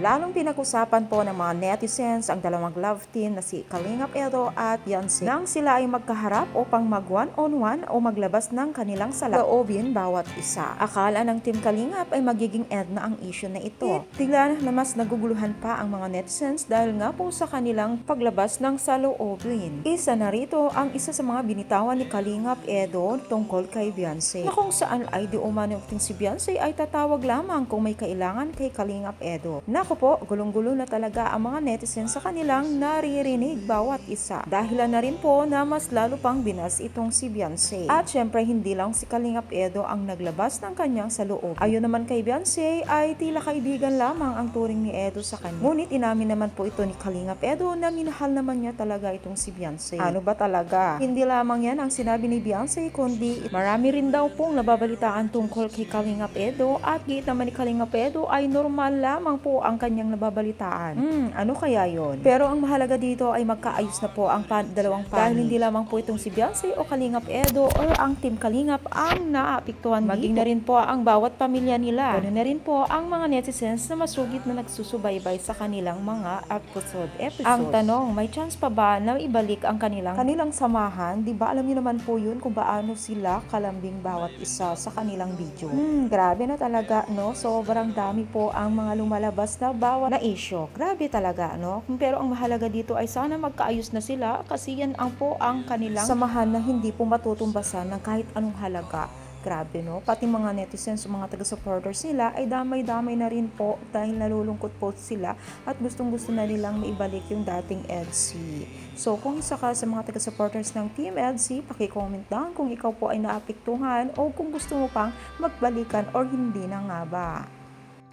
Lalong pinag-usapan po ng mga netizens ang dalawang love team na si Kalingap Edo at Beyonce nang sila ay magkaharap upang mag one-on-one o maglabas ng kanilang saloobin bawat isa. Akala ng Team Kalingap ay magiging end na ang issue na ito. Tigla na mas naguguluhan pa ang mga netizens dahil nga po sa kanilang paglabas ng saloobin. Isa na rito ang isa sa mga binitawan ni Kalingap Edo tungkol kay Beyonce, na kung saan ay di umano si Beyonce ay tatawag lamang kung may kailangan kay Kalingap Edo. Naku po, gulong-gulo na talaga ang mga netizens sa kanilang naririnig bawat isa. Dahilan na rin po na mas lalo pang binas itong si Beyonce. At syempre hindi lang si Kalingap Edo ang naglabas ng kanyang saloob. Ayon naman kay Beyonce ay tila kaibigan lamang ang turing ni Edo sa kanya. Ngunit inamin naman po ito ni Kalingap Edo na minahal naman niya talaga itong si Beyonce. Ano ba talaga? Hindi lamang yan ang sinabi ni Beyonce, kundi marami rin daw pong nababalitaan tungkol kay Kalingap Edo at giit naman ni Kalingap Edo ay normal lamang po ang kanyang nababalitaan. Ano kaya yon? Pero ang mahalaga dito ay magkaayos na po ang dalawang panig. Dahil hindi lamang po itong si Beyonce o Kalingap Edo or ang Team Kalingap ang naapektuhan dito. Maging na rin po ang bawat pamilya nila. Ganoon na rin po ang mga netizens na masugid na nagsusubaybay sa kanilang mga episode. Ang tanong, may chance pa ba na ibalik ang kanilang samahan? Di ba alam niyo naman po yun kung paano sila kalambing bawat isa sa kanilang video. Grabe na talaga, no? Sobrang dami po ang mga lumalabas na bawat na issue. Grabe talaga, no? Pero ang mahalaga dito ay sana magkaayos na sila kasi yan ang po ang kanilang samahan na hindi po matutumbasan ng kahit anong halaga. Grabe, no? Pati mga netizens, mga taga-supporters nila ay damay-damay na rin po dahil nalulungkot po sila at gustong-gusto na nilang maibalik yung dating EDC. So kung isa ka sa mga taga-supporters ng Team EDC, paki-comment down kung ikaw po ay naapektuhan o kung gusto mo pang magbalikan or hindi na nga ba.